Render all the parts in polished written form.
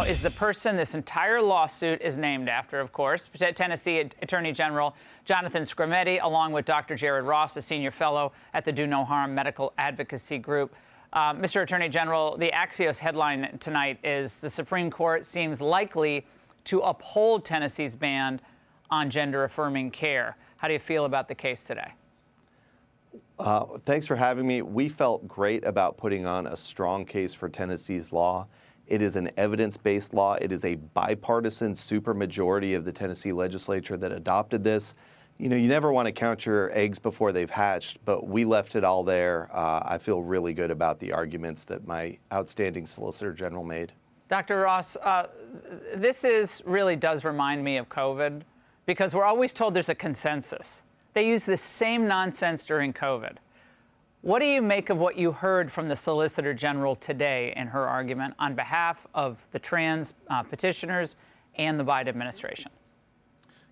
is the person this entire lawsuit is named after, of course, Tennessee Attorney General Jonathan Skrmetti, along with Dr. Jared Ross, a senior fellow at the Do No Harm Medical Advocacy Group. Mr. Attorney General, the Axios headline tonight is the Supreme Court seems likely to uphold Tennessee's ban on gender-affirming care. How do you feel about the case today? Thanks for having me. We felt great about putting on a strong case for Tennessee's law. It is an evidence-based law. It is a bipartisan supermajority of the Tennessee legislature that adopted this. You know, you never want to count your eggs before they've hatched, but we left it all there. I feel really good about the arguments that my outstanding Solicitor General made. Dr. Ross, this really does remind me of COVID, because we're always told there's a consensus. They use the same nonsense during COVID. What do you make of what you heard from the Solicitor General today in her argument on behalf of the trans petitioners and the Biden administration?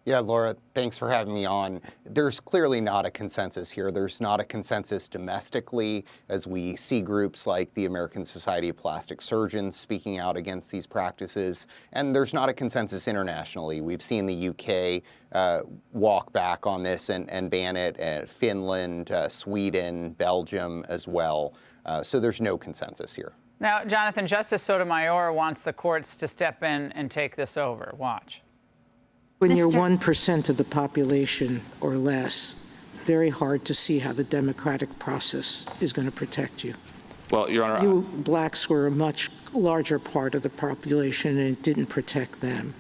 Yeah, Laura, thanks for having me on. There's clearly not a consensus here. There's not a consensus domestically, as we see groups like the American Society of Plastic Surgeons speaking out against these practices. And there's not a consensus internationally. We've seen the UK walk back on this and ban it, Finland, Sweden, Belgium as well. So there's no consensus here. Now, Jonathan, Justice Sotomayor wants the courts to step in and take this over. Watch. When you're 1% of the population or less, very hard to see how the democratic process is going to protect you. Well, Your Honor, you blacks were a much larger part of the population, and it didn't protect them.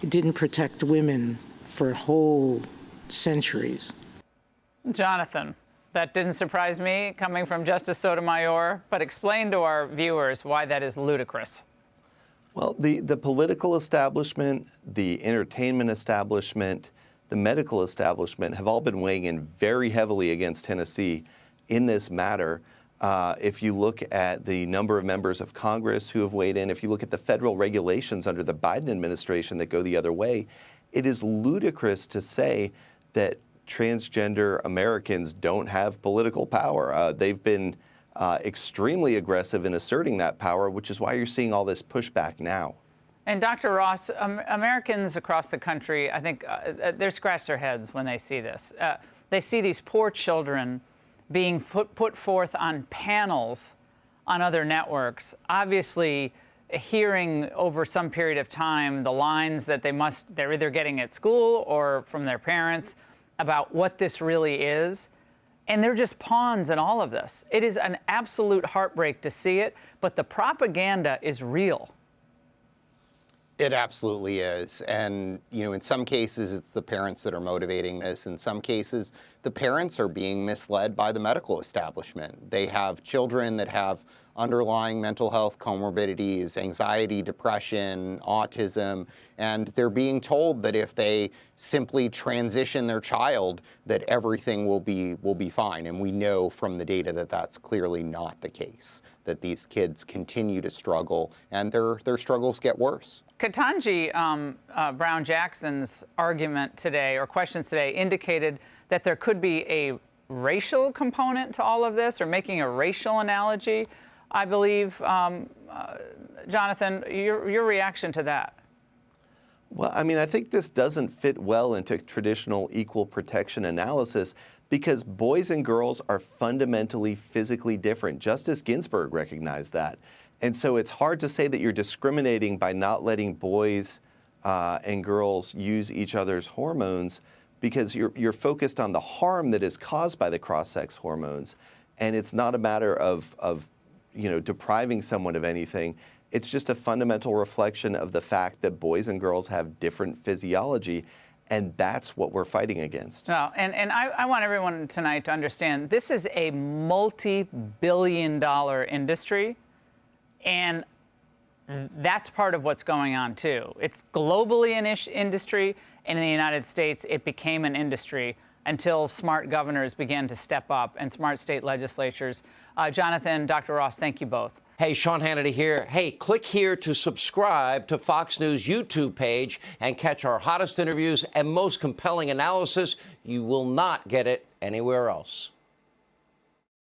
It didn't protect women for whole centuries. Jonathan, that didn't surprise me coming from Justice Sotomayor, but explain to our viewers why that is ludicrous. Well, the political establishment, the entertainment establishment, the medical establishment have all been weighing in very heavily against Tennessee in this matter. If you look at the number of members of Congress who have weighed in, if you look at the federal regulations under the Biden administration that go the other way, it is ludicrous to say that transgender Americans don't have political power. They've been extremely aggressive in asserting that power, which is why you're seeing all this pushback now. And Dr. Ross, Americans across the country, I think they scratch their heads when they see this. They see these poor children being put forth on panels on other networks, obviously hearing over some period of time the lines that they're either getting at school or from their parents about what this really is. And they're just pawns in all of this. It is an absolute heartbreak to see it, but the propaganda is real. It absolutely is. And, you know, in some cases, it's the parents that are motivating this. In some cases, the parents are being misled by the medical establishment. They have children that have underlying mental health comorbidities, anxiety, depression, autism, and they're being told that if they simply transition their child, that everything will be fine. And we know from the data that that's clearly not the case, that these kids continue to struggle and their struggles get worse. Ketanji Brown Jackson's argument today, or questions today, indicated that there could be a racial component to all of this, or making a racial analogy, I believe. Jonathan, your reaction to that? Well, I mean, I think this doesn't fit well into traditional equal protection analysis because boys and girls are fundamentally physically different. Justice Ginsburg recognized that. And so it's hard to say that you're discriminating by not letting boys and girls use each other's hormones because you're focused on the harm that is caused by the cross-sex hormones. And it's not a matter of depriving someone of anything. It's just a fundamental reflection of the fact that boys and girls have different physiology, and that's what we're fighting against. No, and I want everyone tonight to understand this is a multi-billion-dollar industry, and that's part of what's going on, too. It's globally an industry, and in the United States, it became an industry until smart governors began to step up and smart state legislatures. Jonathan, Dr. Ross, thank you both. Hey, Sean Hannity here. Hey, click here to subscribe to Fox News YouTube page and catch our hottest interviews and most compelling analysis. You will not get it anywhere else.